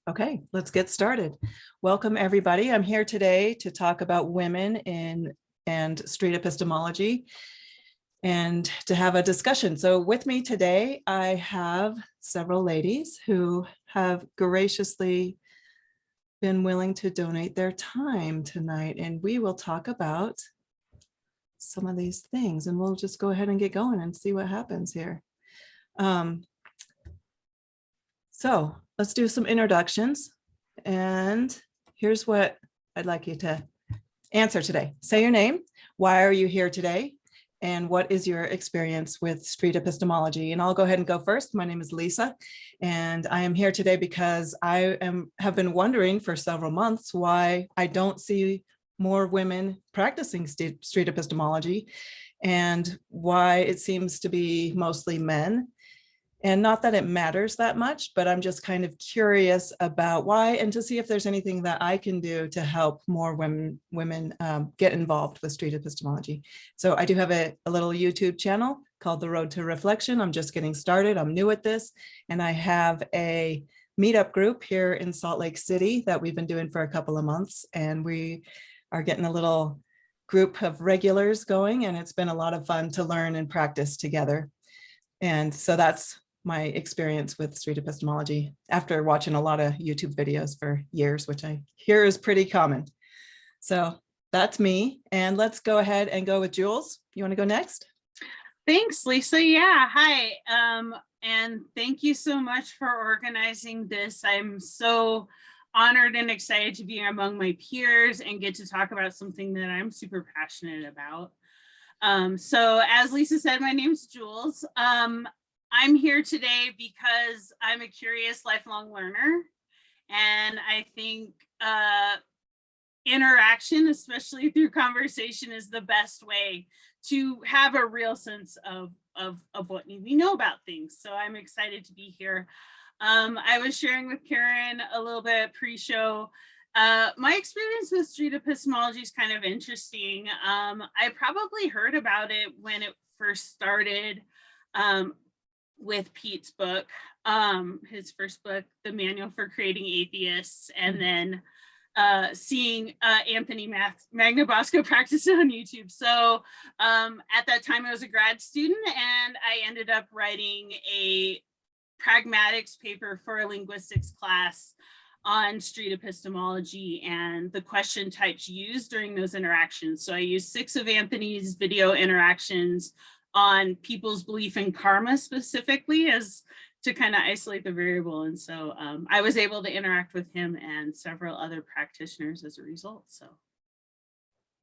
Okay, let's get started. Welcome, everybody. I'm here today to talk about women and street epistemology and to have a discussion. So with me today, I have several ladies who have graciously been willing to donate their time tonight, and we will talk about some of these things, and we'll just go ahead and get going and see what happens here. So let's do some introductions. And here's what I'd like you to answer today. Say your name. Why are you here today? And what is your experience with street epistemology? And I'll go ahead and go first. My name is Lisa, and I am here today because I have been wondering for several months why I don't see more women practicing street epistemology and why it seems to be mostly men. And not that it matters that much, but I'm just kind of curious about why and to see if there's anything that I can do to help more women get involved with street epistemology. So I do have a little YouTube channel called The Road to Reflection. I'm just getting started. I'm new at this. And I have a Meetup group here in Salt Lake City that we've been doing for a couple of months. And we are getting a little group of regulars going. And it's been a lot of fun to learn and practice together. And so that's my experience with street epistemology after watching a lot of YouTube videos for years, which I hear is pretty common. So that's me. And let's go ahead and go with Jules. You want to go next? Thanks, Lisa. Yeah, hi. And thank you so much for organizing this. I'm so honored and excited to be among my peers and get to talk about something that I'm super passionate about. So as Lisa said, my name's Jules. I'm here today because I'm a curious lifelong learner, and I think interaction, especially through conversation, is the best way to have a real sense of what we know about things. So I'm excited to be here. I was sharing with Karin a little bit pre-show. My experience with street epistemology is kind of interesting. I probably heard about it when it first started. With Pete's book, his first book, The Manual for Creating Atheists, and then seeing Anthony Magnabosco practice it on YouTube. So at that time I was a grad student, and I ended up writing a pragmatics paper for a linguistics class on street epistemology and the question types used during those interactions. So I used 6 of Anthony's video interactions on people's belief in karma specifically as to kind of isolate the variable. And so I was able to interact with him and several other practitioners as a result. So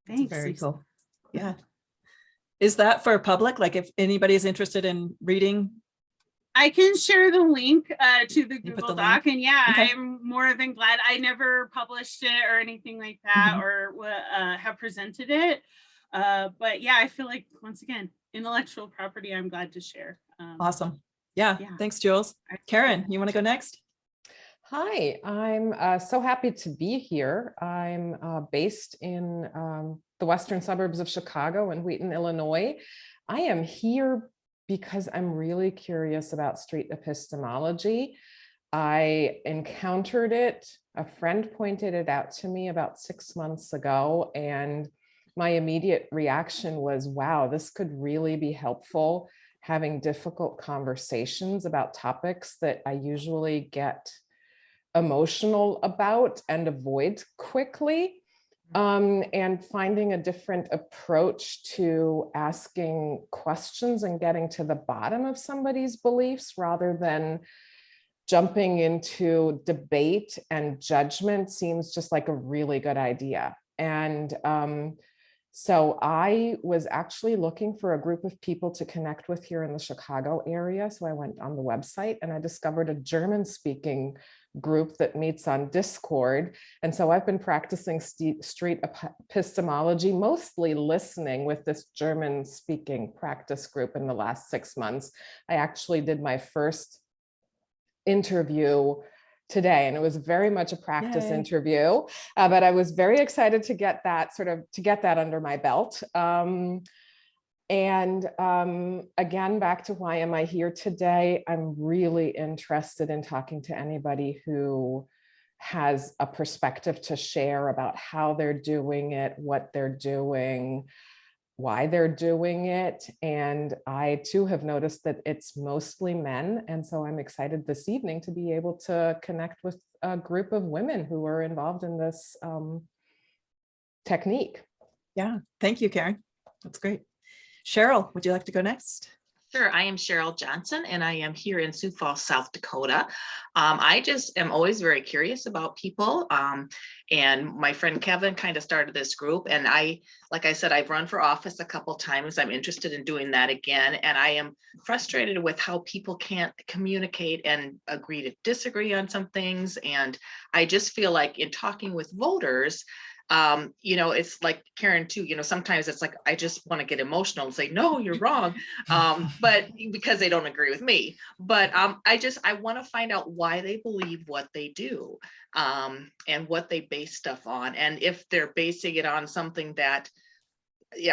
thanks. Very cool. Yeah. Is that for public? Like if anybody is interested in reading? I can share the link to the Google Doc. Link? And yeah, okay. I'm more than glad. I never published it or anything like that, or have presented it. But yeah, I feel like, once again, intellectual property, I'm glad to share. Awesome. Yeah. Thanks, Jules. Karin, you want to go next? Hi, I'm so happy to be here. I'm based in the western suburbs of Chicago in Wheaton, Illinois. I am here because I'm really curious about street epistemology. I encountered it, a friend pointed it out to me about 6 months ago, and my immediate reaction was, wow, this could really be helpful having difficult conversations about topics that I usually get emotional about and avoid quickly, and finding a different approach to asking questions and getting to the bottom of somebody's beliefs rather than jumping into debate and judgment seems just like a really good idea. And so I was actually looking for a group of people to connect with here in the Chicago area. So I went on the website and I discovered a German-speaking group that meets on Discord. And so I've been practicing street epistemology, mostly listening with this German-speaking practice group in the last 6 months. I actually did my first interview today, and it was very much a practice interview, but I was very excited to get that under my belt. And again, back to why am I here today? I'm really interested in talking to anybody who has a perspective to share about how they're doing it, what they're doing, why they're doing it. And I too have noticed that it's mostly men. And so I'm excited this evening to be able to connect with a group of women who are involved in this technique. Yeah, thank you, Karin. That's great. Sheryl, would you like to go next? Sure, I am Sheryl Johnson, and I am here in Sioux Falls, South Dakota. I just am always very curious about people. And my friend Kevin kind of started this group. And like I said, I've run for office a couple times. I'm interested in doing that again. And I am frustrated with how people can't communicate and agree to disagree on some things. And I just feel like in talking with voters, it's like Karin too, sometimes it's like, I just want to get emotional and say, no, you're wrong. But because they don't agree with me, but I want to find out why they believe what they do, and what they base stuff on. And if they're basing it on something that,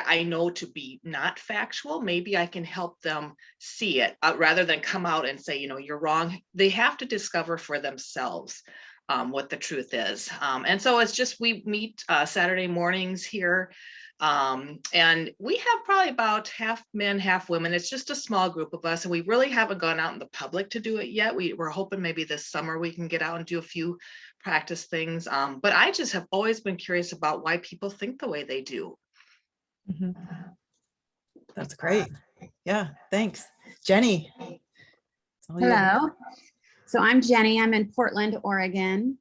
I know to be not factual, maybe I can help them see it rather than come out and say, you're wrong. They have to discover for themselves what the truth is. And so it's just, we meet Saturday mornings here. And we have probably about half men, half women. It's just a small group of us. And we really haven't gone out in the public to do it yet. We're hoping maybe this summer we can get out and do a few practice things. But I just have always been curious about why people think the way they do. Mm-hmm. That's great. Yeah, thanks. Jenny. Hello. So I'm Jenny. I'm in Portland, Oregon.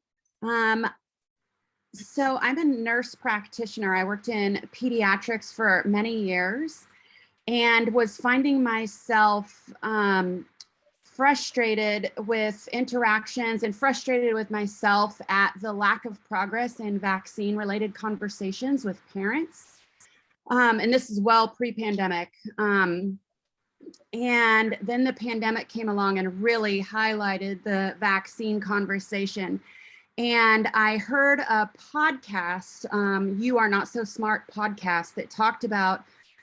So I'm a nurse practitioner. I worked in pediatrics for many years and was finding myself frustrated with interactions and frustrated with myself at the lack of progress in vaccine-related conversations with parents. And this is well pre-pandemic. And then the pandemic came along and really highlighted the vaccine conversation. And I heard a podcast, You Are Not So Smart podcast, that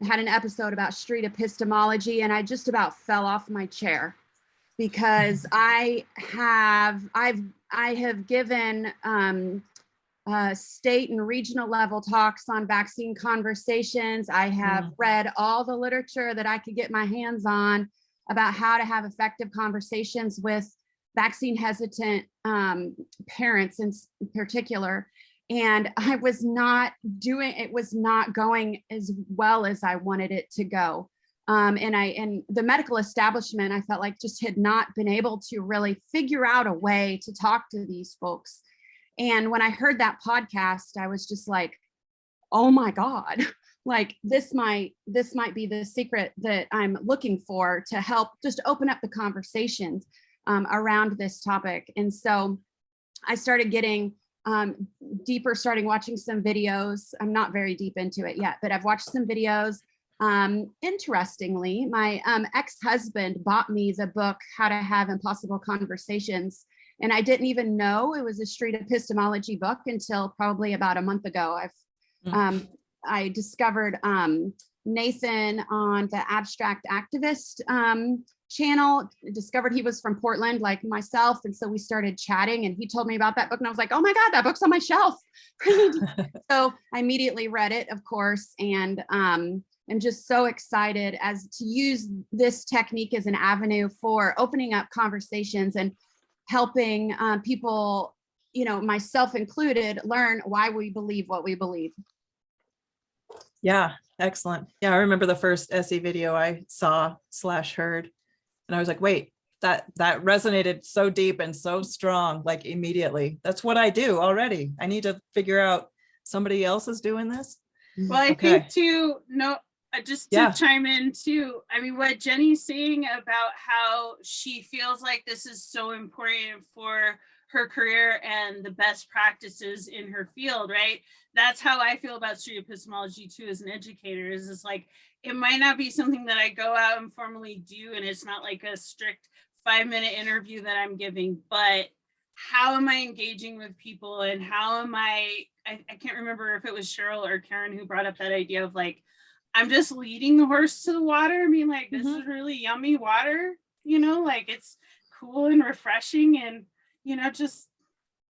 had an episode about street epistemology, and I just about fell off my chair because I have given state and regional level talks on vaccine conversations. I have read all the literature that I could get my hands on about how to have effective conversations with vaccine hesitant parents in particular. And it was not going as well as I wanted it to go. And the medical establishment, I felt like just had not been able to really figure out a way to talk to these folks. And when I heard that podcast, I was just like, oh my God, like this might be the secret that I'm looking for to help just open up the conversations around this topic. And so I started getting deeper, starting watching some videos. I'm not very deep into it yet, but I've watched some videos. Interestingly, my ex-husband bought me the book, How to Have Impossible Conversations. And I didn't even know it was a street epistemology book until probably about a month ago. I discovered Nathan on the Abstract Activist channel, discovered he was from Portland like myself. And so we started chatting and he told me about that book and I was like, oh my God, that book's on my shelf. So I immediately read it, of course. And I'm just so excited as to use this technique as an avenue for opening up conversations and helping people, myself included, learn why we believe what we believe. Yeah, excellent. Yeah, I remember the first SE video I saw/heard, and I was like, wait, that resonated so deep and so strong, like immediately. That's what I do already. I need to figure out somebody else is doing this. Well, I think too, just to chime in too, I mean, what Jenny's saying about how she feels like this is so important for her career and the best practices in her field, right? That's how I feel about street epistemology too, as an educator, is it's like, it might not be something that I go out and formally do, and it's not like a strict 5-minute interview that I'm giving, but how am I engaging with people, and how am I can't remember if it was Sheryl or Karin who brought up that idea of like, I'm just leading the horse to the water. I mean, like, this Mhm. is really yummy water, you know, like it's cool and refreshing, and, you know, just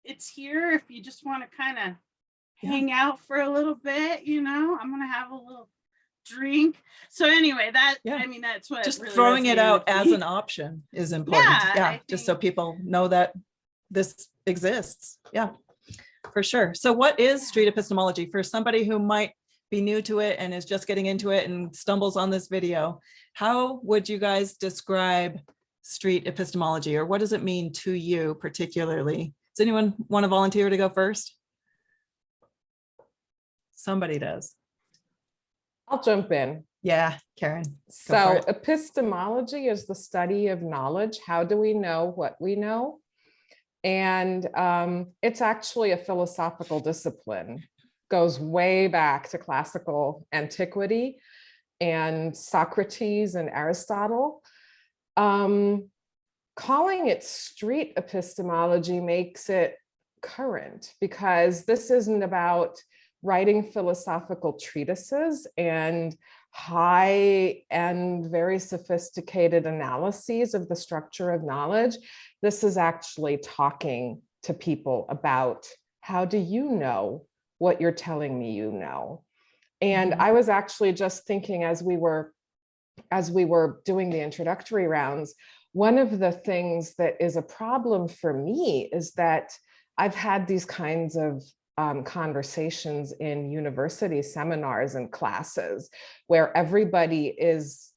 it's here if you just want to kind of Yeah. hang out for a little bit, you know, I'm going to have a little drink. So anyway, Yeah. I mean, that's what Just really throwing it resonated out with as me. an option is important. Yeah, Yeah, I just so think- people know that this exists. Yeah, for sure. So what is street epistemology for somebody who might be new to it and is just getting into it and stumbles on this video? How would you guys describe street epistemology, or what does it mean to you particularly? Does anyone want to volunteer to go first? Somebody does. I'll jump in. Yeah, Karen. Go for So it. epistemology is the study of knowledge. How do we know what we know? And it's actually a philosophical discipline, goes way back to classical antiquity and Socrates and Aristotle. Calling it street epistemology makes it current, because this isn't about writing philosophical treatises and high and very sophisticated analyses of the structure of knowledge. This is actually talking to people about, how do you know what you're telling me you know? And Mhm. I was actually just thinking, as we were doing the introductory rounds, one of the things that is a problem for me is that I've had these kinds of conversations in university seminars and classes where everybody is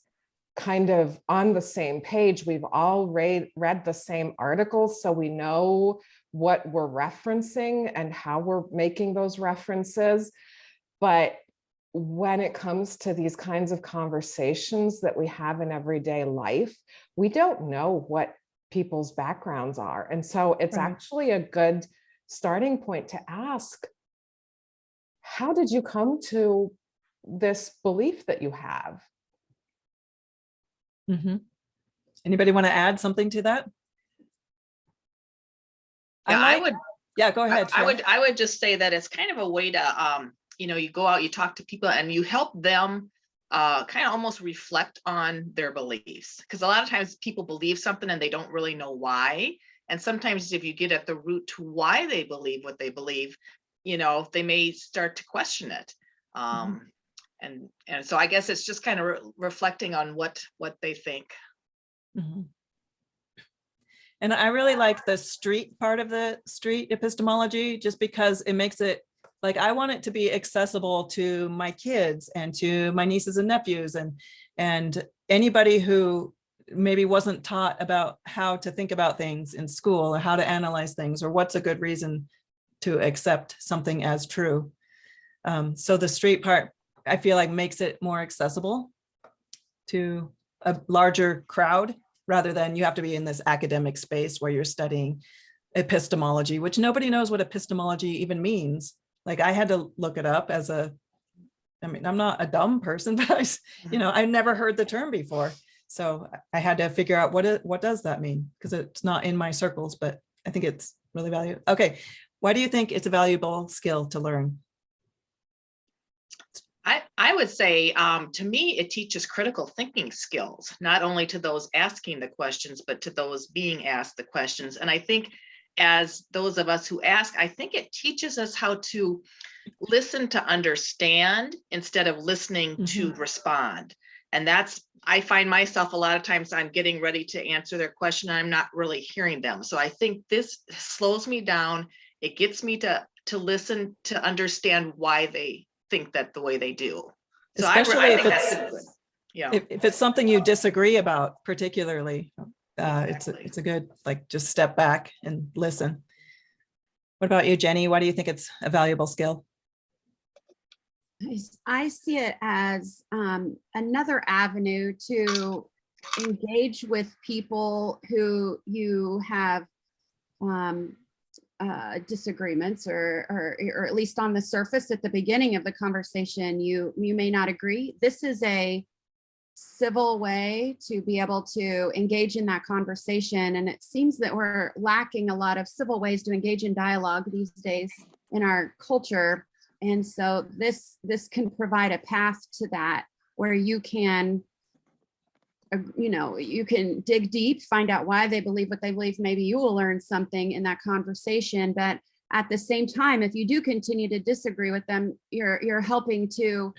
kind of on the same page. We've all read the same articles, so we know what we're referencing and how we're making those references. But when it comes to these kinds of conversations that we have in everyday life, we don't know what people's backgrounds are. And so it's Right. actually a good starting point to ask, how did you come to this belief that you have? Mhm. Anybody want to add something to that? Yeah, I would, Yeah, go ahead. Sheryl. I would just say that it's kind of a way to, you know, you go out, you talk to people and you help them kind of almost reflect on their beliefs. Because a lot of times people believe something and they don't really know why. And sometimes if you get at the root to why they believe what they believe, you know, they may start to question it. And so I guess it's just kind of reflecting on what they think. Mhm. And I really like the street part of the street epistemology, just because it makes it like, I want it to be accessible to my kids and to my nieces and nephews and anybody who maybe wasn't taught about how to think about things in school, or how to analyze things, or what's a good reason to accept something as true. So the street part, I feel like, makes it more accessible to a larger crowd, rather than you have to be in this academic space where you're studying epistemology, which nobody knows what epistemology even means. Like, I had to look it up I mean, I'm not a dumb person, but I never heard the term before. So I had to figure out what does that mean? Because it's not in my circles, but I think it's really valuable. Okay. Why do you think it's a valuable skill to learn? I would say, to me, it teaches critical thinking skills, not only to those asking the questions, but to those being asked the questions. And I think as those of us who ask, I think it teaches us how to listen to understand instead of listening to respond. And I find myself a lot of times I'm getting ready to answer their question and I'm not really hearing them. So I think this slows me down. It gets me to listen, to understand why they think that the way they do. So Especially I if think it's that's good. Yeah. If it's something you disagree about, particularly, Exactly. it's a good, like, just step back and listen. What about you, Jenny? Why do you think it's a valuable skill? I see it as another avenue to engage with people who you have disagreements, or at least on the surface at the beginning of the conversation, you may not agree. This is a civil way to be able to engage in that conversation. And it seems that we're lacking a lot of civil ways to engage in dialogue these days in our culture. And so this can provide a path to that. where you can, you can dig deep, find out why they believe what they believe. Maybe you will learn something in that conversation, but at the same time, if you do continue to disagree with them, you're helping to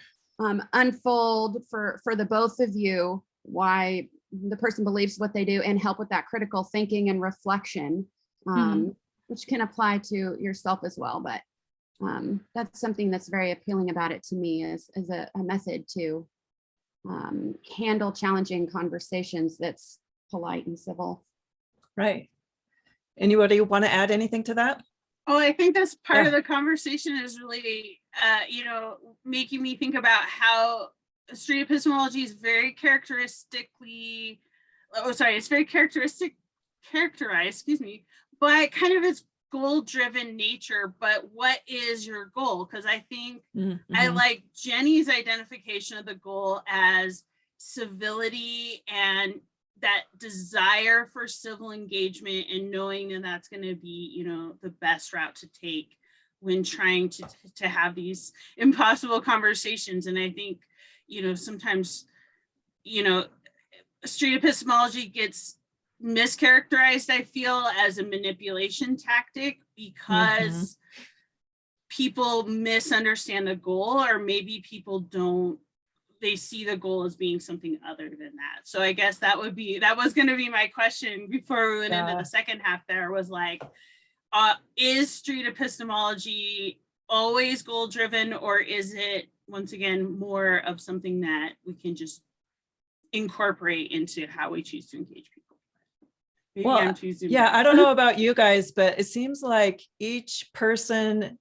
unfold for the both of you why the person believes what they do, and help with that critical thinking and reflection, which can apply to yourself as well. But that's something that's very appealing about it to me, as a method to handle challenging conversations that's polite and civil. Right. Anybody want to add anything to that? Oh, I think that's part of the conversation is really, making me think about how street epistemology is very characterized, by kind of its goal-driven nature. But what is your goal? Because I think I like Jenny's identification of the goal as civility and that desire for civil engagement, and knowing that that's going to be, the best route to take when trying to have these impossible conversations. And I think, sometimes, street epistemology gets mischaracterized, I feel, as a manipulation tactic, because people misunderstand the goal, or maybe people they see the goal as being something other than that. So I guess that was going to be my question before we went into the second half there, was like, is street epistemology always goal driven, or is it, once again, more of something that we can just incorporate into how we choose to engage people? Maybe I don't know about you guys, but it seems like each person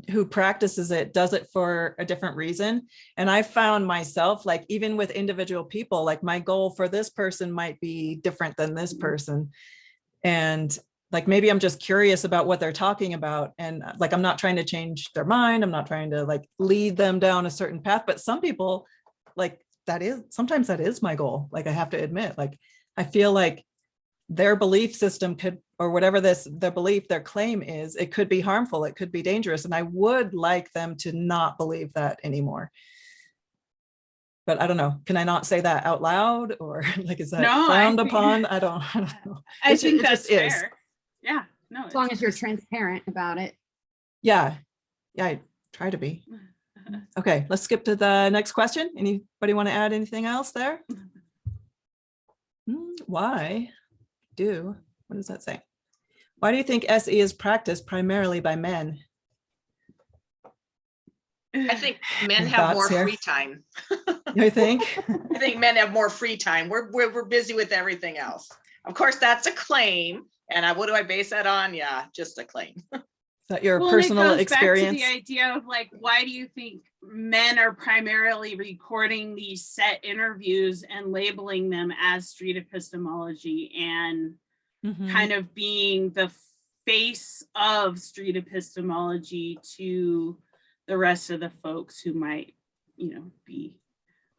who practices it does it for a different reason. And I found myself, like, even with individual people, like, my goal for this person might be different than this person. And like, maybe I'm just curious about what they're talking about. And like, I'm not trying to change their mind. I'm not trying to like lead them down a certain path, but some people, like, sometimes that is my goal. Like, I have to admit, like, I feel like their belief system could, or whatever their claim is, it could be harmful, it could be dangerous. And I would like them to not believe that anymore. But I don't know, can I not say that out loud, or like, is that frowned upon? I don't know. I think that's fair. Yeah, no. As long as you're transparent about it. Yeah, I try to be. Okay, let's skip to the next question. Anybody want to add anything else there? Why what does that say? Why do you think SE is practiced primarily by men? I think men have more free time. You think? I think men have more free time. We're busy with everything else. Of course, that's a claim. And what do I base that on? Yeah, just a claim. Is that your personal experience? Back to the idea of like, why do you think men are primarily recording these set interviews and labeling them as street epistemology, and kind of being the face of street epistemology to the rest of the folks who might, be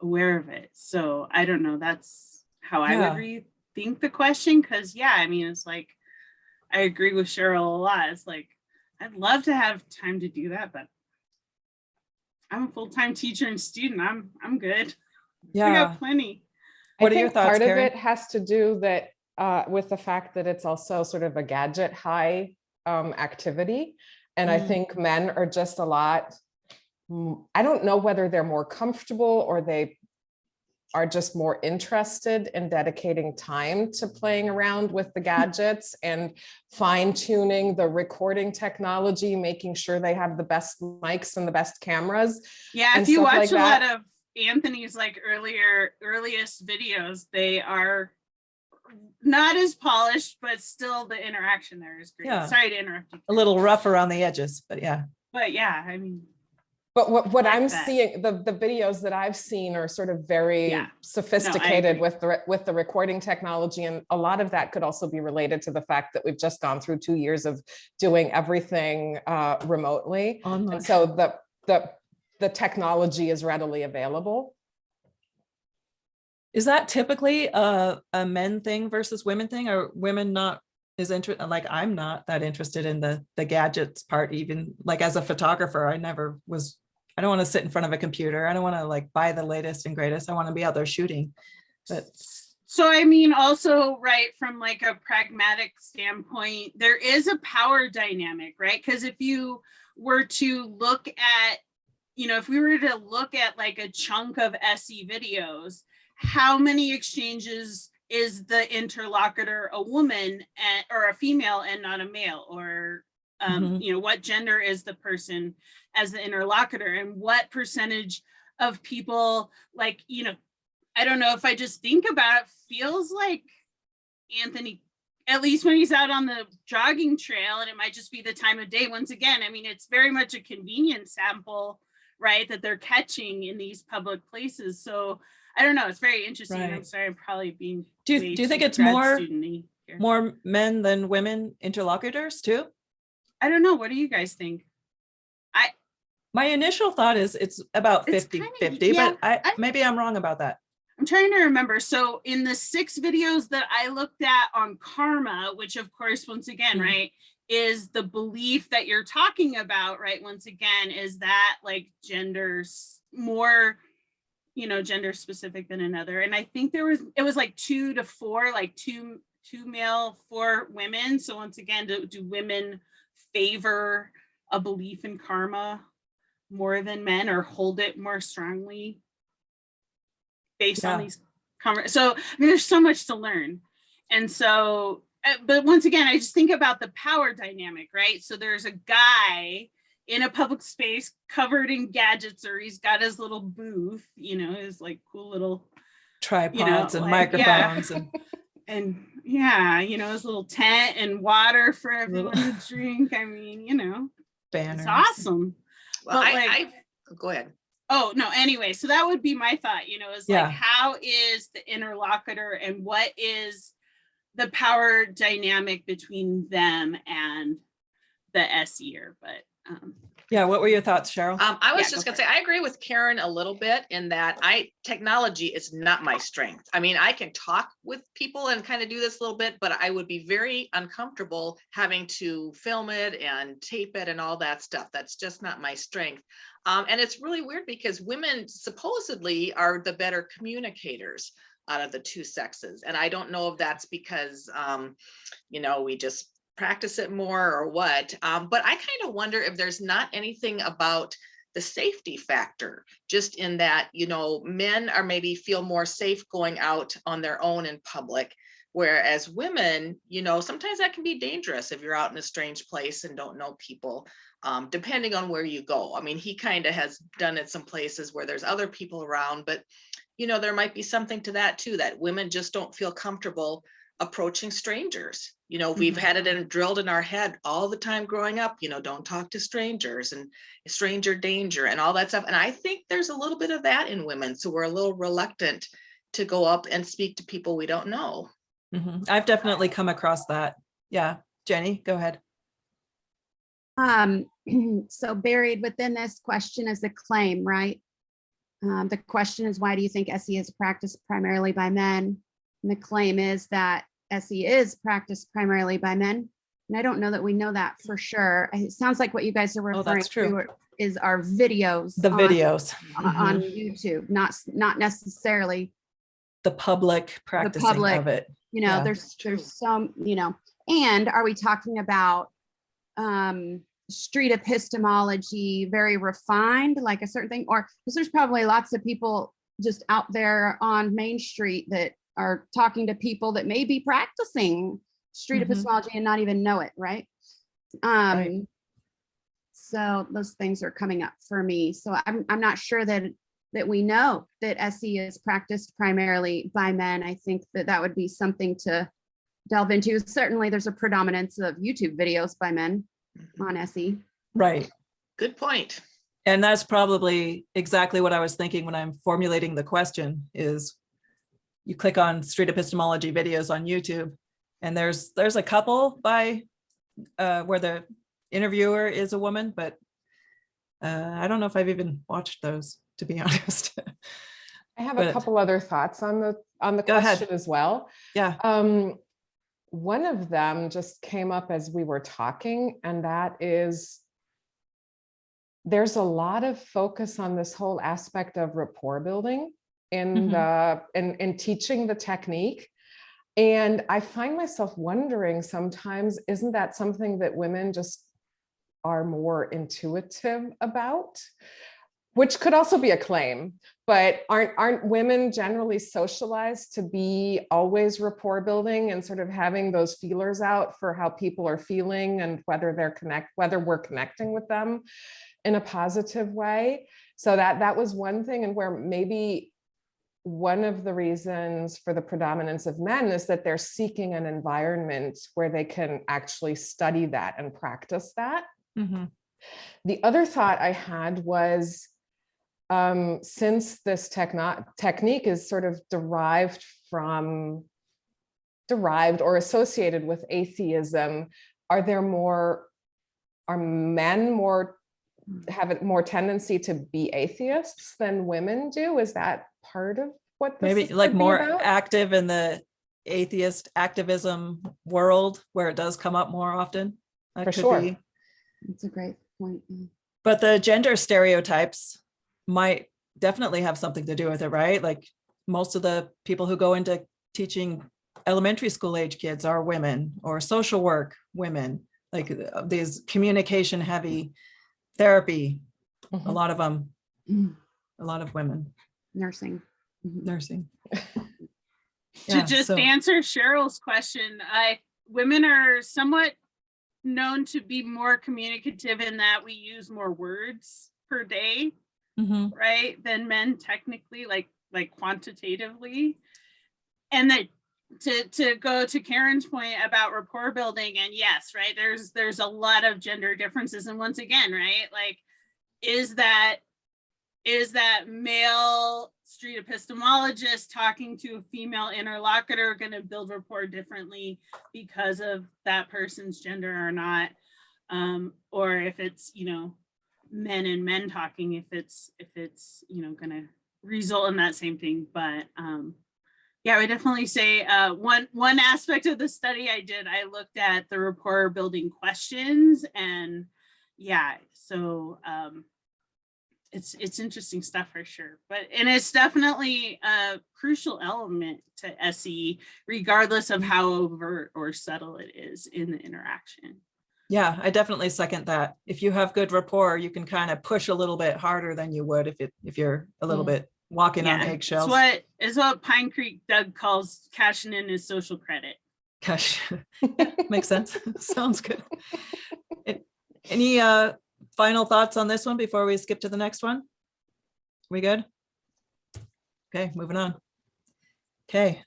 aware of it? So I don't know. That's how I would rethink the question. Because it's like, I agree with Sheryl a lot. It's like, I'd love to have time to do that, but I'm a full-time teacher and student. I'm good. Yeah, I got plenty. What are your thoughts, part Karin? of it has to do with the fact that it's also sort of a gadget high activity. And I think men are just a lot, I don't know whether they're more comfortable or they are just more interested in dedicating time to playing around with the gadgets and fine tuning the recording technology, making sure they have the best mics and the best cameras. Yeah, if you watch a lot of Anthony's like earliest videos, they are not as polished, but still the interaction there is great. Yeah. Sorry to interrupt you. A little rough around the edges, but yeah. But yeah, But what like I'm that. seeing, the videos that I've seen are sort of very sophisticated with the recording technology. And a lot of that could also be related to the fact that we've just gone through 2 years of doing everything remotely. Online. And so the technology is readily available. Is that typically a men thing versus women thing? Or women not as interested? Like, I'm not that interested in the gadgets part, even like as a photographer, I never was I don't want to sit in front of a computer. I don't want to like buy the latest and greatest. I want to be out there shooting. But so I mean, also, right, from like a pragmatic standpoint, there is a power dynamic, right? Because if you were to look at, if we were to look at like a chunk of SE videos, how many exchanges is the interlocutor a woman or a female and not a male? Or, what gender is the person as the interlocutor? And what percentage of people, like, I don't know, if I just think about it, feels like Anthony, at least when he's out on the jogging trail, and it might just be the time of day. Once again, I mean, it's very much a convenience sample, right, that they're catching in these public places. So I don't know, it's very interesting. Right. I'm sorry, I'm probably being do you think it's more men than women interlocutors too? I don't know. What do you guys think? My initial thought is it's about It's 50-50, yeah, but maybe I'm wrong about that. I'm trying to remember. So in the 6 videos that I looked at on karma, which of course, once again, right, is the belief that you're talking about, right? Once again, is that like gender's more, gender specific than another. And I think it was like 2 to 4, like two male, 4 women. So once again, do women favor a belief in karma more than men, or hold it more strongly based on these so I mean, there's so much to learn. And so, but once again, I just think about the power dynamic, right? So there's a guy in a public space covered in gadgets, or he's got his little booth, his like cool little tripods and like, microphones and his little tent and water for everyone to drink. I mean, banners. it's awesome. Well, But go ahead. Oh, no, anyway, so that would be my thought, is like, how is the interlocutor and what is the power dynamic between them and the SEer? But what were your thoughts, Sheryl? I was just gonna say, I agree with Karin a little bit in that technology is not my strength. I mean, I can talk with people and kind of do this a little bit, but I would be very uncomfortable having to film it and tape it and all that stuff. That's just not my strength. And it's really weird because women supposedly are the better communicators out of the 2 sexes. And I don't know if that's because, we just practice it more or what, but I kind of wonder if there's not anything about the safety factor, just in that, men are maybe feel more safe going out on their own in public, whereas women, sometimes that can be dangerous if you're out in a strange place and don't know people, depending on where you go. I mean, he kind of has done it some places where there's other people around, but there might be something to that too, that women just don't feel comfortable approaching strangers. We've had it drilled in our head all the time growing up, don't talk to strangers and stranger danger and all that stuff. And I think there's a little bit of that in women. So we're a little reluctant to go up and speak to people we don't know. I've definitely come across that. Yeah. Jenny, go ahead. So buried within this question is the claim, right? The question is, why do you think SE is practiced primarily by men? And the claim is that SE is practiced primarily by men. And I don't know that we know that for sure. It sounds like what you guys are referring to is our videos. The videos. On YouTube, not necessarily the public practicing of it. There's some, and are we talking about street epistemology, very refined, like a certain thing, or because there's probably lots of people just out there on Main Street that are talking to people that may be practicing street epistemology and not even know it, right? So those things are coming up for me. So I'm not sure that we know that SE is practiced primarily by men. I think that would be something to delve into. Certainly there's a predominance of YouTube videos by men on SE. Right. Good point. And that's probably exactly what I was thinking when I'm formulating the question is you click on street epistemology videos on YouTube and there's a couple by where the interviewer is a woman, but I don't know if I've even watched those, to be honest. I have a couple other thoughts on the Go ahead. question as well. Yeah. One of them just came up as we were talking, and that is, there's a lot of focus on this whole aspect of rapport building in in teaching the technique. And I find myself wondering sometimes, isn't that something that women just are more intuitive about? Which could also be a claim, but aren't women generally socialized to be always rapport building and sort of having those feelers out for how people are feeling and whether we're connecting with them in a positive way? So that was one thing, and where maybe one of the reasons for the predominance of men is that they're seeking an environment where they can actually study that and practice that. The other thought I had was, since this technique is sort of derived or associated with atheism, are men have more tendency to be atheists than women do? Is that part of what this Maybe is like more about? active in the atheist activism world where it does come up more often? That For could sure. be. That's a great point. But the gender stereotypes might definitely have something to do with it, right? Like most of the people who go into teaching elementary school age kids are women, or social work women, like these communication heavy therapy, a lot of them, a lot of women. Nursing. Nursing. To just answer Cheryl's question, women are somewhat known to be more communicative in that we use more words per day, right, than men technically, like quantitatively. And that to go to Karen's point about rapport building, and yes, right, there's a lot of gender differences. And once again, right, like, is that male street epistemologist talking to a female interlocutor going to build rapport differently because of that person's gender or not? Or if it's, men and men talking, if it's going to result in that same thing. But yeah, I would definitely say one aspect of the study I did, I looked at the rapport building questions, and yeah, so it's interesting stuff for sure. And it's definitely a crucial element to SE, regardless of how overt or subtle it is in the interaction. Yeah, I definitely second that. If you have good rapport, you can kind of push a little bit harder than you would if you're a little bit walking on eggshells. It's what Pine Creek Doug calls cashing in his social credit. Cash. Makes sense. Sounds good. Any final thoughts on this one before we skip to the next one? We good? Okay, moving on. Okay.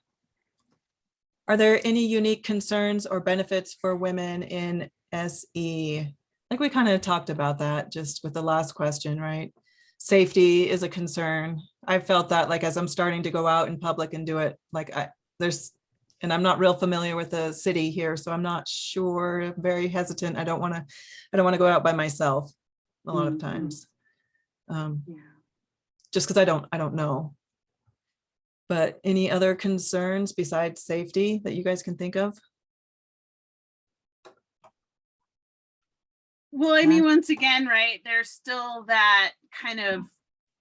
Are there any unique concerns or benefits for women in SE? Like we kind of talked about that just with the last question, right? Safety is a concern. I felt that, like, as I'm starting to go out in public and do it, like and I'm not real familiar with the city here, so I'm not sure, I'm very hesitant. I don't want to go out by myself a lot of times. Just because I don't know. But any other concerns besides safety that you guys can think of? Well, I mean, once again, right, there's still that kind of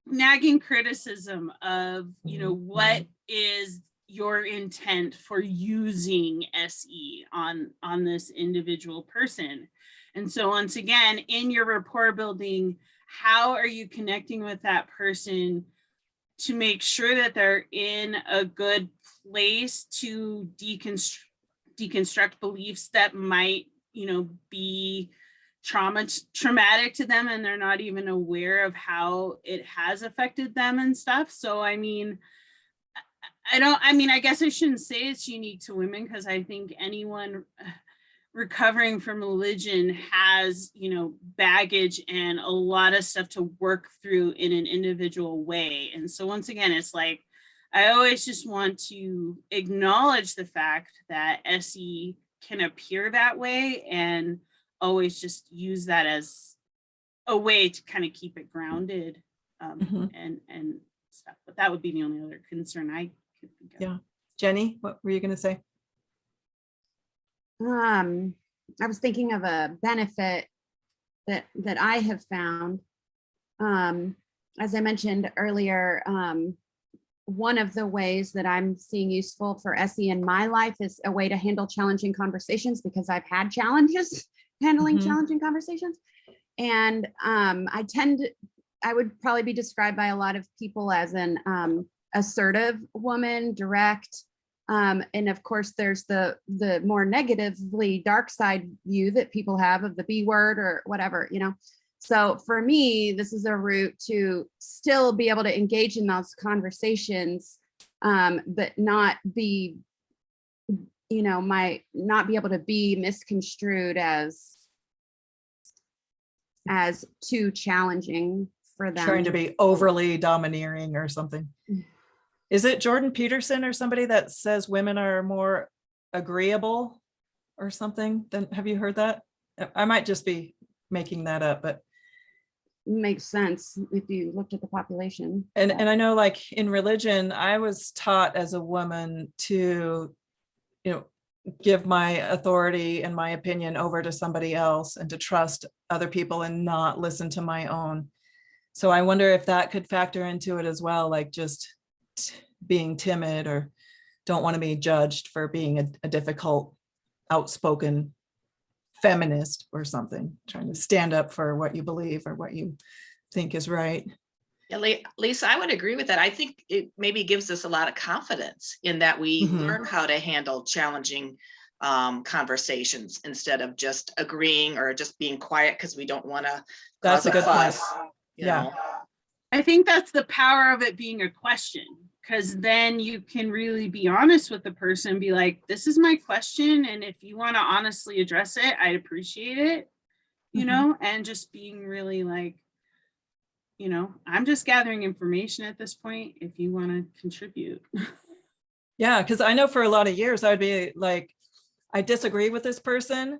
nagging criticism of, what is your intent for using SE on this individual person? And so once again, in your rapport building, how are you connecting with that person to make sure that they're in a good place to deconstruct beliefs that might, be traumatic to them, and they're not even aware of how it has affected them and stuff. So, I mean, I guess I shouldn't say it's unique to women, because I think anyone recovering from religion has, baggage and a lot of stuff to work through in an individual way. And so once again, it's like, I always just want to acknowledge the fact that SE can appear that way, and always just use that as a way to kind of keep it grounded and stuff. But that would be the only other concern I could think of. Yeah. Jenny, what were you going to say? I was thinking of a benefit that I have found as I mentioned earlier, one of the ways that I'm seeing useful for SE in my life is a way to handle challenging conversations, because I've had challenges handling Mhm. challenging conversations. And I would probably be described by a lot of people as an assertive woman, direct. And of course, there's the more negatively dark side view that people have of the B word or whatever, you know. So for me, this is a route to still be able to engage in those conversations, but not be, you know, not be able to be misconstrued as too challenging for them. Trying to be overly domineering or something. Is it Jordan Peterson or somebody that says women are more agreeable or something? Then have you heard that? I might just be making that up, but Makes sense if you looked at the population. and I know, like in religion, I was taught as a woman to, you know, give my authority and my opinion over to somebody else and to trust other people and not listen to my own. So I wonder if that could factor into it as well, like just being timid or don't want to be judged for being a difficult, outspoken feminist or something, trying to stand up for what you believe or what you think is right. Yeah, Lisa, I would agree with that. I think it maybe gives us a lot of confidence in that we Mhm. learn how to handle challenging conversations instead of just agreeing or just being quiet because we don't want to That's cause a good point. fuss. You Yeah. know? I think that's the power of it being a question, because then you can really be honest with the person and be like, this is my question. And if you want to honestly address it, I'd appreciate it, you Mhm. know, and just being really like, you know, I'm just gathering information at this point if you want to contribute. Yeah, because I know for a lot of years I'd be like, I disagree with this person,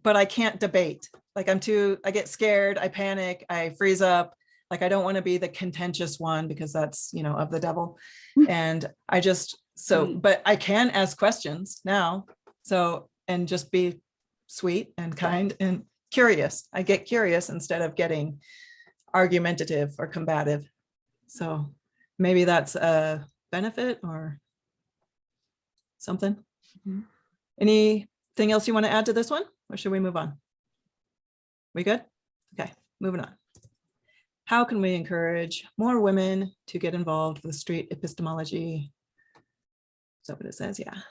but I can't debate. Like I get scared, I panic, I freeze up. Like I don't want to be the contentious one because that's, you know, of the devil. And I just, but I can ask questions now. So, and just be sweet and kind and curious. I get curious instead of getting argumentative or combative. So maybe that's a benefit or something. Mhm. Anything else you want to add to this one, or should we move on? We good? Okay, moving on. How can we encourage more women to get involved with street epistemology? Is that what it says? Yeah.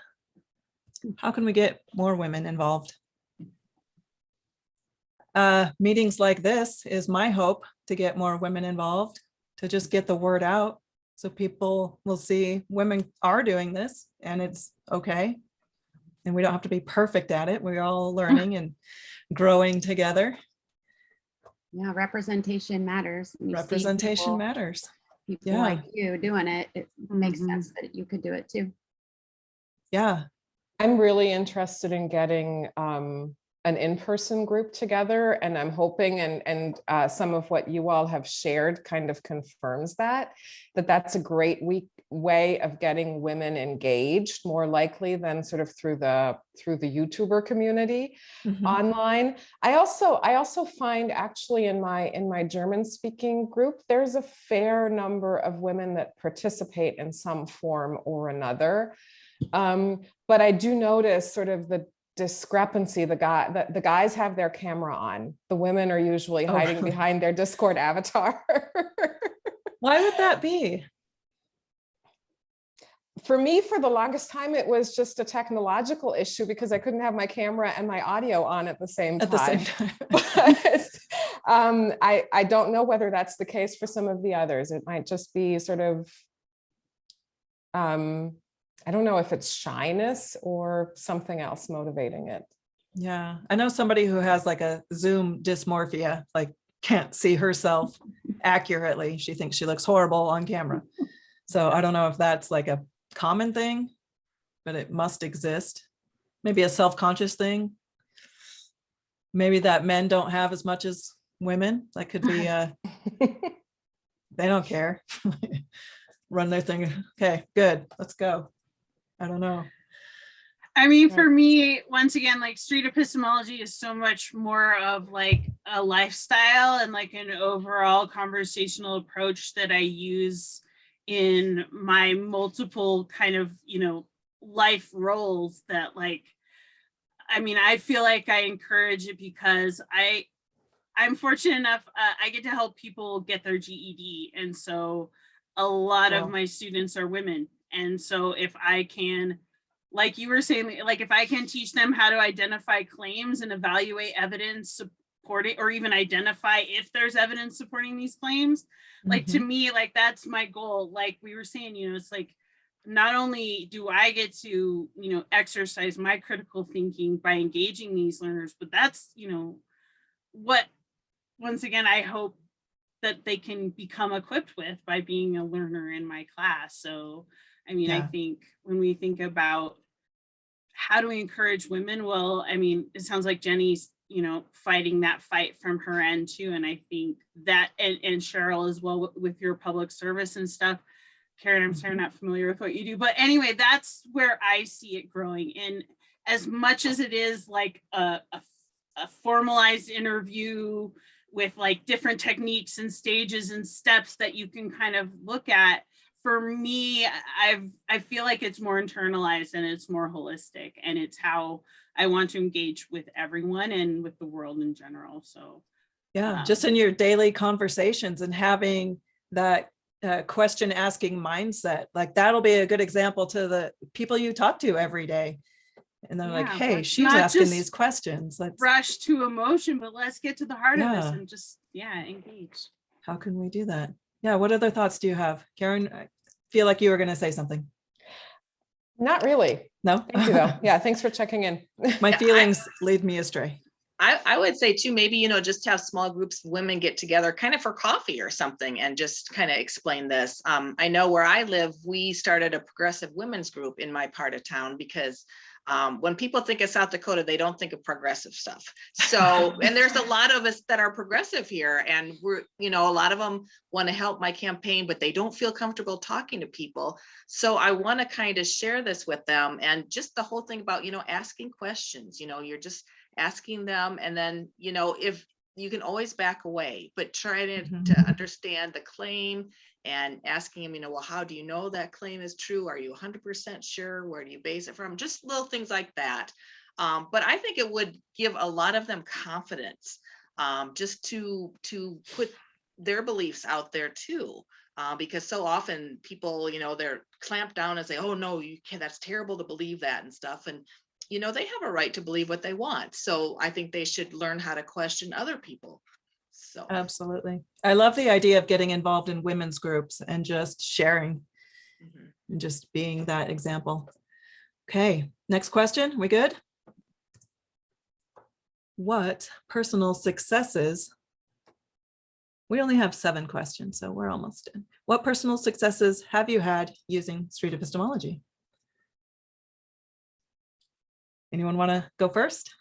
How can we get more women involved? Meetings like this is my hope to get more women involved, to just get the word out so people will see women are doing this and it's okay. And we don't have to be perfect at it. We're all learning and growing together. Yeah, representation matters. And you see Representation matters. people Yeah. like you doing it. It makes Mhm. sense that you could do it too. Yeah. I'm really interested in getting an in-person group together, and I'm hoping, and some of what you all have shared kind of confirms that's a great way of getting women engaged, more likely than sort of through the YouTuber community Mhm. online. I also find actually in my German speaking group, there's a fair number of women that participate in some form or another. But I do notice sort of the discrepancy. The guys have their camera on. The women are usually hiding really? behind their Discord avatar. Why would that be? For me, for the longest time, it was just a technological issue because I couldn't have my camera and my audio on at the same time. At the same time. But I don't know whether that's the case for some of the others. It might just be sort of, I don't know if it's shyness or something else motivating it. Yeah, I know somebody who has like a Zoom dysmorphia, like can't see herself accurately. She thinks she looks horrible on camera. So I don't know if that's like a common thing, but it must exist. Maybe a self-conscious thing. Maybe that men don't have as much as women. That could be, they don't care. Run their thing. Okay, good, let's go. I don't know. I mean, Right. for me, once again, like street epistemology is so much more of like a lifestyle and like an overall conversational approach that I use in my multiple kind of, life roles that like, I mean, I feel like I encourage it because I'm fortunate enough, I get to help people get their GED. And so a lot of Wow. my students are women. And so if I can, like you were saying, like if I can teach them how to identify claims and evaluate evidence supporting, or even identify if there's evidence supporting these claims, like to me, like that's my goal. Like we were saying, it's like, not only do I get to, exercise my critical thinking by engaging these learners, but that's, what, once again, I hope that they can become equipped with by being a learner in my class. So, I mean, I Yeah. think when we think about how do we encourage women, well, I mean, it sounds like Jenny's, fighting that fight from her end too. And I think that, and Sheryl as well with your public service and stuff. Karin, I'm sorry, I'm not familiar with what you do, but anyway, that's where I see it growing. And as much as it is like a formalized interview with like different techniques and stages and steps that you can kind of look at, for me, I feel like it's more internalized and it's more holistic, and it's how I want to engage with everyone and with the world in general. So Yeah, just in your daily conversations and having that question asking mindset, like that'll be a good example to the people you talk to every day. And they're like, yeah, hey, let's she's not asking just these questions. Let's, rush to emotion, but let's get to the heart of this Yeah. and just, engage. how can we do that? Yeah, what other thoughts do you have? Karin, I feel like you were going to say something. Not really. No? Thank you though. Yeah, thanks for checking in. My Yeah, feelings lead me astray. I would say too, maybe, just have small groups of women get together kind of for coffee or something and just kind of explain this. I know where I live, we started a progressive women's group in my part of town because when people think of South Dakota, they don't think of progressive stuff. So, and there's a lot of us that are progressive here, and we're, a lot of them want to help my campaign, but they don't feel comfortable talking to people. So I want to kind of share this with them, and just the whole thing about, asking questions, you're just asking them, and then, if you can always back away, but try to understand the claim and asking them, well, how do you know that claim is true? Are you 100% sure? Where do you base it from? Just little things like that. But I think it would give a lot of them confidence, just to put their beliefs out there too. Because so often people, they're clamped down and say, oh no, you can't, that's terrible to believe that and stuff. And they have a right to believe what they want. So I think they should learn how to question other people. So Absolutely. I love the idea of getting involved in women's groups and just sharing and just being that example. Okay, next question. We good? What personal successes? We only have 7 questions, so we're almost in. What personal successes have you had using street epistemology? Anyone want to go first?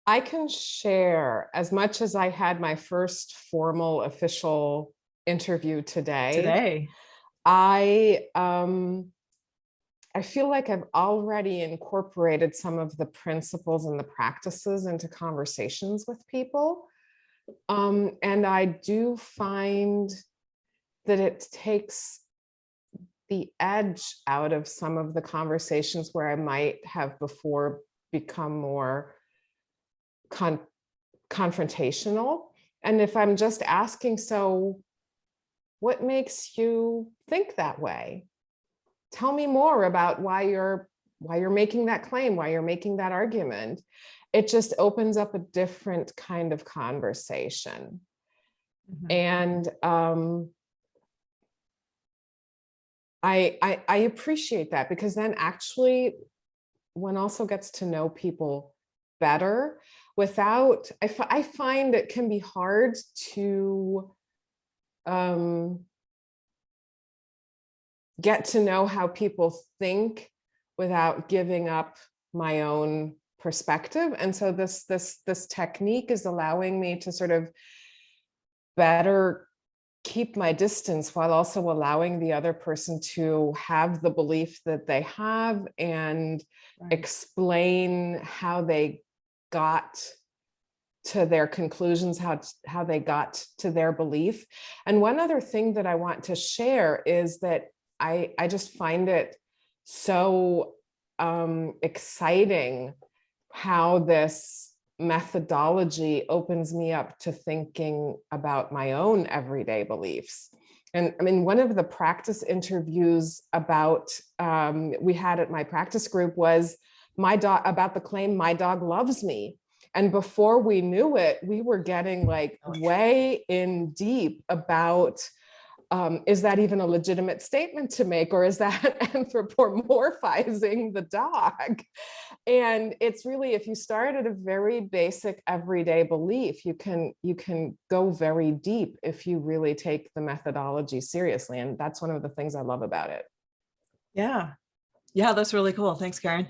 I can share. As much as I had my first formal official interview today. I feel like I've already incorporated some of the principles and the practices into conversations with people. And I do find that it takes the edge out of some of the conversations where I might have before become more confrontational. And if I'm just asking, so what makes you think that way? Tell me more about why you're making that claim, why you're making that argument. It just opens up a different kind of conversation. And I appreciate that, because then actually one also gets to know people better without, I find it can be hard to get to know how people think without giving up my own perspective. And so this technique is allowing me to sort of better keep my distance while also allowing the other person to have the belief that they have and Right. explain how they got to their conclusions, how they got to their belief. And one other thing that I want to share is that I just find it so exciting how this methodology opens me up to thinking about my own everyday beliefs. And I mean, one of the practice interviews about we had at my practice group was about the claim, "My dog loves me." And before we knew it, we were getting like way in deep about, is that even a legitimate statement to make, or is that anthropomorphizing the dog? And it's really, if you start at a very basic everyday belief, you can go very deep if you really take the methodology seriously. And that's one of the things I love about it. Yeah. Yeah, that's really cool. Thanks, Karin.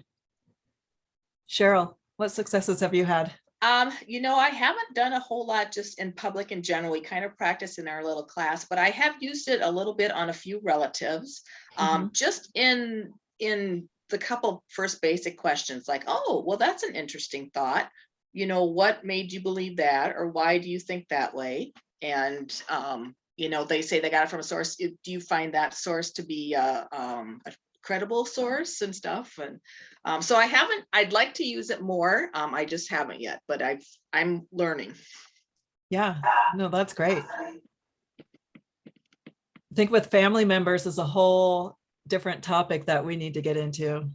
Sheryl, what successes have you had? I haven't done a whole lot just in public in general. We kind of practice in our little class, but I have used it a little bit on a few relatives, just in the couple first basic questions like, oh, well, that's an interesting thought. What made you believe that? Or why do you think that way? And, they say they got it from a source. Do you find that source to be a credible source and stuff? And so I'd like to use it more. I just haven't yet, but I'm learning. Yeah, no, that's great. I think with family members is a whole different topic that we need to get into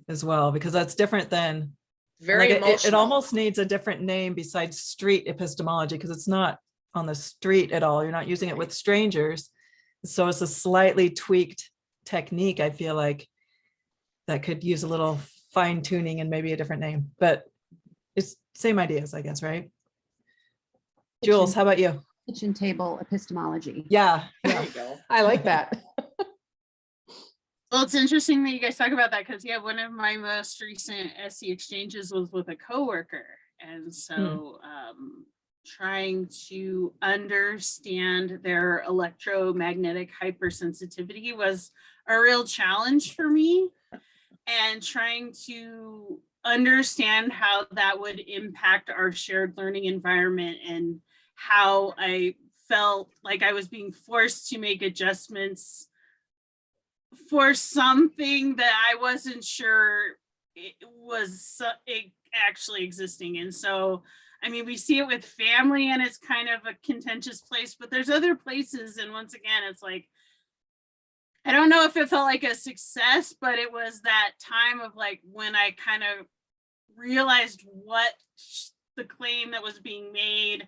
as well, because that's different than Very like emotional. it almost needs a different name besides street epistemology, because it's not on the street at all. You're not using it with strangers. So it's a slightly tweaked technique, I feel like, that could use a little fine tuning and maybe a different name, but it's same ideas, I guess, right? Jules, how about you? Kitchen table epistemology. Yeah, There you go. I like that. Well, it's interesting that you guys talk about that, because one of my most recent SE exchanges was with a coworker. And so trying to understand their electromagnetic hypersensitivity was a real challenge for me, and trying to understand how that would impact our shared learning environment, and how I felt like I was being forced to make adjustments for something that I wasn't sure it was actually existing. And so, I mean, we see it with family and it's kind of a contentious place, but there's other places. And once again, it's like, I don't know if it felt like a success, but it was that time of like when I kind of realized what the claim that was being made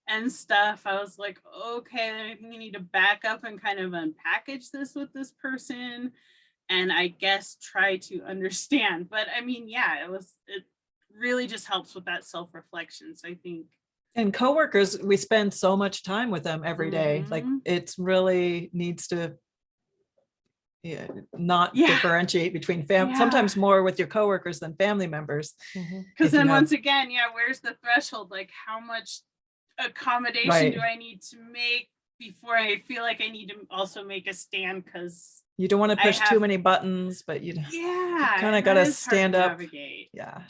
and stuff. I was like, okay, I think we need to back up and kind of unpackage this with this person, and I guess try to understand. But I mean, yeah, it really just helps with that self-reflection. So I think. And coworkers, we spend so much time with them every day. Like it's really needs to not differentiate between sometimes more with your coworkers than family members. Because then once again, where's the threshold? Like how much accommodation do I need to make before I feel like I need to also make a stand? Because you don't want to push too many buttons, but you kind of got to stand up. Yeah,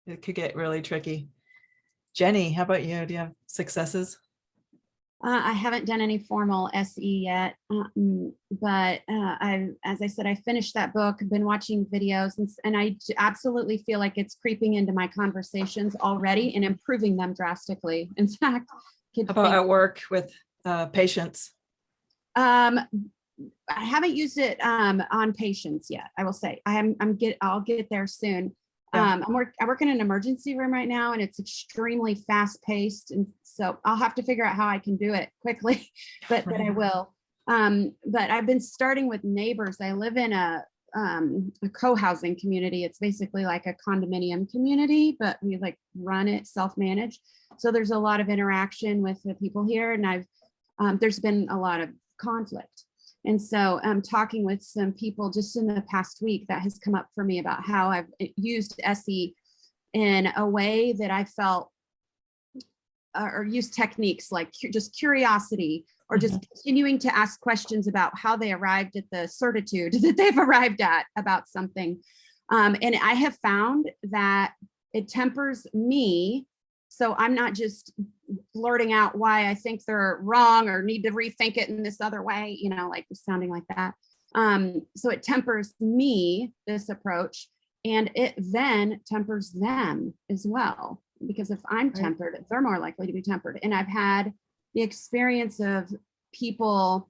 it could get really tricky. Jenny, how about you? Do you have successes? I haven't done any formal SE yet, but as I said, I finished that book, been watching videos, and I absolutely feel like it's creeping into my conversations already and improving them drastically. In fact, how about at work with patients? I haven't used it on patients yet. I will say I'll get there soon. I work in an emergency room right now, and it's extremely fast paced. And so I'll have to figure out how I can do it quickly, but I will. But I've been starting with neighbors. I live in a co-housing community. It's basically like a condominium community, but we like run it self-managed. So there's a lot of interaction with the people here, and there's been a lot of conflict. And so I'm talking with some people just in the past week that has come up for me about how I've used SE in a way that I felt, or used techniques like just curiosity, or just continuing to ask questions about how they arrived at the certitude that they've arrived at about something. And I have found that it tempers me. So I'm not just blurting out why I think they're wrong or need to rethink it in this other way, you know, like sounding like that. So it tempers me, this approach, and it then tempers them as well. Because if I'm tempered, they're more likely to be tempered. And I've had the experience of people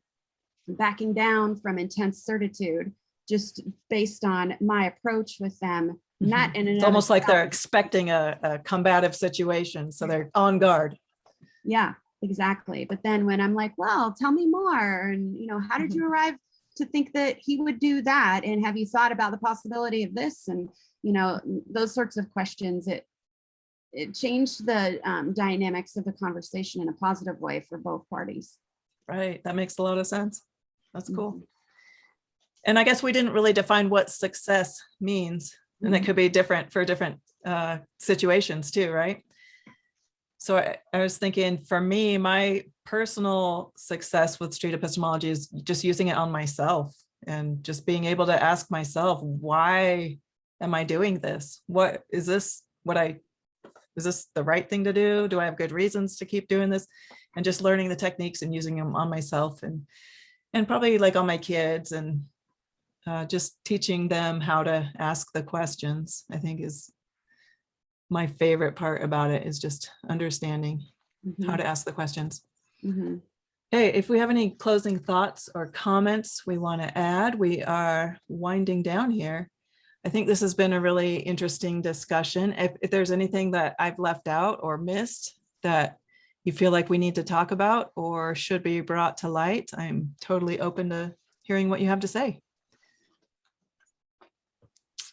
backing down from intense certitude just based on my approach with them. Not in It's almost like they're expecting a combative situation, so they're on guard. Yeah, exactly. But then when I'm like, well, tell me more, and you know, how did you arrive to think that he would do that, and have you thought about the possibility of this, and you know, those sorts of questions, it changed the dynamics of the conversation in a positive way for both parties. Right, that makes a lot of sense. That's cool. And I guess we didn't really define what success means, and it could be different for different situations too, right? So I was thinking, for me, my personal success with street epistemology is just using it on myself and just being able to ask myself, why am I doing this? What is this? Is this the right thing to do? Do I have good reasons to keep doing this? And just learning the techniques and using them on myself and probably like on my kids, and just teaching them how to ask the questions, I think is my favorite part about it, is just understanding how to ask the questions. Hey, if we have any closing thoughts or comments we want to add, we are winding down here. I think this has been a really interesting discussion. If there's anything that I've left out or missed that you feel like we need to talk about or should be brought to light, I'm totally open to hearing what you have to say.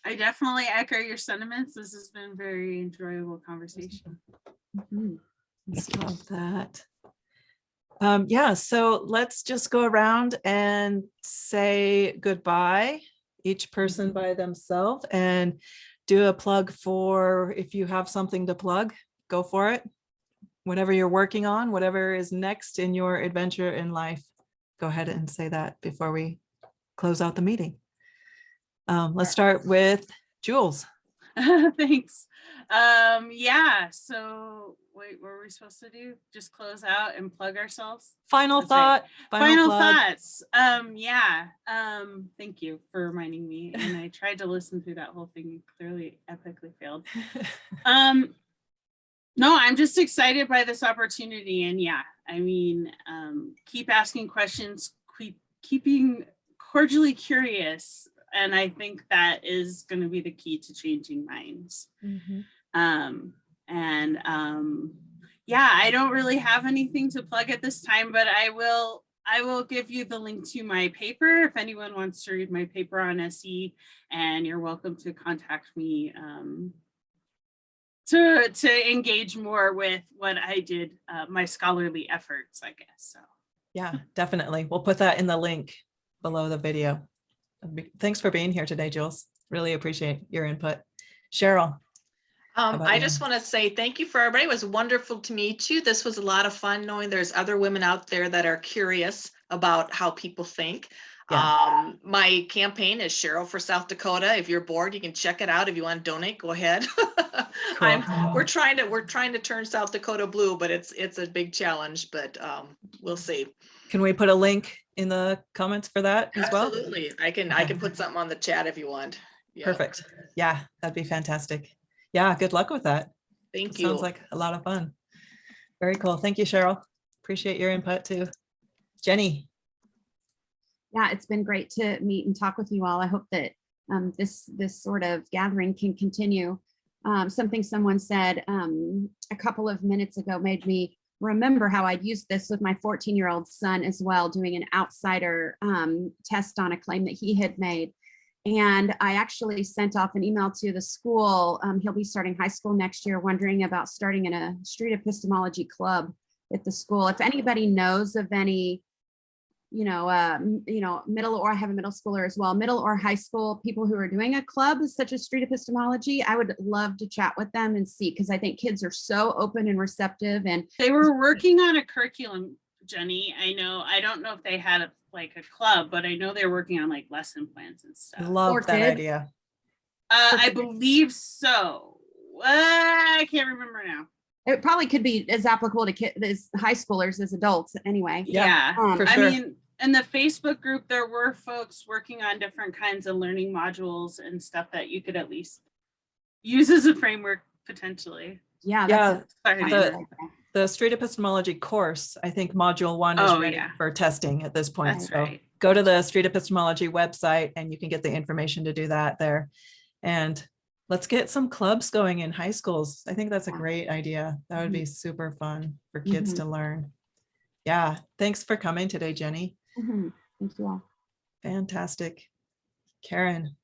I definitely echo your sentiments. This has been a very enjoyable conversation. Love that. Yeah, so let's just go around and say goodbye, each person by themselves, and do a plug for, if you have something to plug, go for it. Whatever you're working on, whatever is next in your adventure in life, go ahead and say that before we close out the meeting. Let's start with Jules. Thanks. Yeah, so wait, what were we supposed to do? Just close out and plug ourselves? Final That's thought. right. Final plug. thoughts. Yeah. Thank you for reminding me. And I tried to listen through that whole thing and clearly epically failed. No, I'm just excited by this opportunity. And yeah, I mean, keep asking questions, keeping cordially curious. And I think that is going to be the key to changing minds. Yeah, I don't really have anything to plug at this time, but I will give you the link to my paper if anyone wants to read my paper on SE, and you're welcome to contact me to engage more with what I did, my scholarly efforts, I guess. So Yeah, definitely. We'll put that in the link below the video. Thanks for being here today, Jules. Really appreciate your input. Sheryl. I just want to say thank you for everybody. It was wonderful to meet you. This was a lot of fun knowing there's other women out there that are curious about how people think. Yeah. My campaign is Sheryl for South Dakota. If you're bored, you can check it out. If you want to donate, go ahead. Cool. We're trying to turn South Dakota blue, but it's a big challenge, but we'll see. Can we put a link in the comments for that as well? Absolutely. I can put something on the chat if you want. Yeah. Perfect. Yeah, that'd be fantastic. Yeah, good luck with that. Thank you. Sounds like a lot of fun. Very cool. Thank you, Sheryl. Appreciate your input too. Jenny. Yeah, it's been great to meet and talk with you all. I hope that this sort of gathering can continue. Something someone said a couple of minutes ago made me remember how I'd used this with my 14-year-old son as well, doing an outsider test on a claim that he had made. And I actually sent off an email to the school. He'll be starting high school next year, wondering about starting in a street epistemology club at the school. If anybody knows of any, middle, or I have a middle schooler as well, middle or high school people who are doing a club such as street epistemology, I would love to chat with them and see, because I think kids are so open and receptive. And they were working on a curriculum Jenny. I don't know if they had like a club, but I know they're working on like lesson plans and I stuff. love that Orchid. idea. I believe so. I can't remember now. It probably could be as applicable to kids, as high schoolers as adults anyway. Yeah, for I sure. mean, in the Facebook group, there were folks working on different kinds of learning modules and stuff that you could at least use as a framework potentially. Yeah. Yeah, Sorry. the Street Epistemology course, I think module 1 is Oh, ready yeah. for testing at this point. That's So right. go to the Street Epistemology website and you can get the information to do that there. And let's get some clubs going in high schools. I think that's a Yeah. great idea. That would be super fun for kids Mhm. to learn. Yeah, thanks for coming today, Jenny. Mhm. Thank you all. Fantastic. Karin.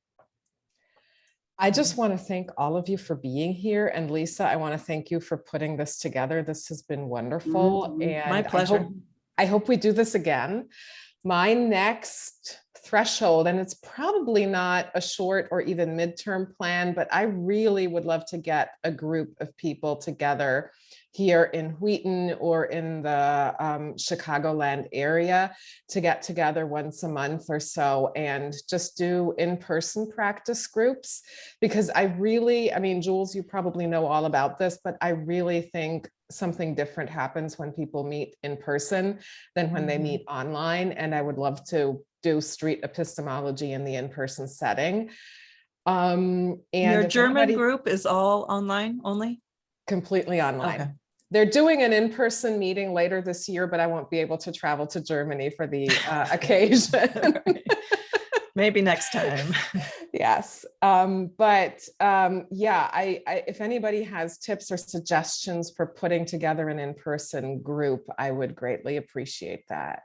I just want to thank all of you for being here. And Lisa, I want to thank you for putting this together. This has been wonderful. Mhm. And My pleasure. I hope we do this again. My next threshold, and it's probably not a short or even midterm plan, but I really would love to get a group of people together here in Wheaton or in the Chicagoland area to get together once a month or so and just do in-person practice groups. Because I mean, Jules, you probably know all about this, but I really think something different happens when people meet in person than when they Mhm. meet online. And I would love to do street epistemology in the in-person setting. And Your if German anybody- group is all online only? completely online. Okay. They're doing an in-person meeting later this year, but I won't be able to travel to Germany for the occasion. Maybe next time. Yes. Yeah, if anybody has tips or suggestions for putting together an in-person group, I would greatly appreciate that.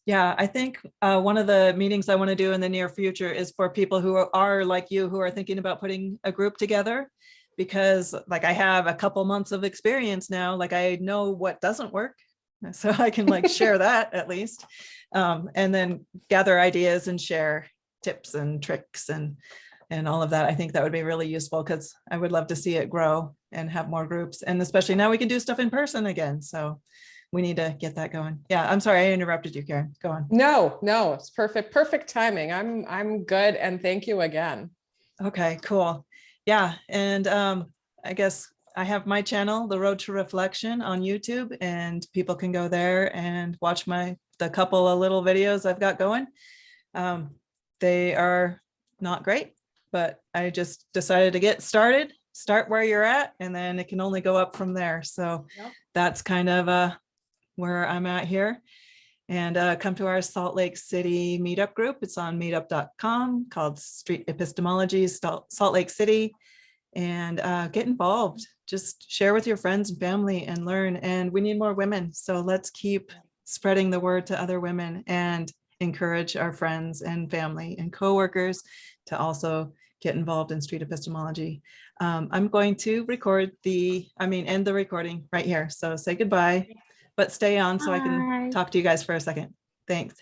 Yeah, I think one of the meetings I want to do in the near future is for people who are like you, who are thinking about putting a group together, because like I have a couple months of experience now, like I know what doesn't work. So I can like share that at least, and then gather ideas and share tips and tricks and all of that. I think that would be really useful because I would love to see it grow and have more groups. And especially now we can do stuff in person again. So we need to get that going. Yeah, I'm sorry I interrupted you, Karin. Go on. No, it's perfect timing. I'm good. And thank you again. Okay, cool. Yeah, and I guess I have my channel, The Road to Reflection, on YouTube, and people can go there and watch the couple of little videos I've got going. They are not great, but I just decided to get started, start where you're at, and then it can only go up from there. So Yep. that's kind of where I'm at here. And come to our Salt Lake City meetup group. It's on meetup.com, called Street Epistemology, Salt Lake City. And get involved. Just share with your friends and family and learn. And we need more women. So let's keep spreading the word to other women and encourage our friends and family and coworkers to also get involved in street epistemology. I'm going to end the recording right here. So say goodbye, but stay on so I can Bye. talk to you guys for a second. Thanks.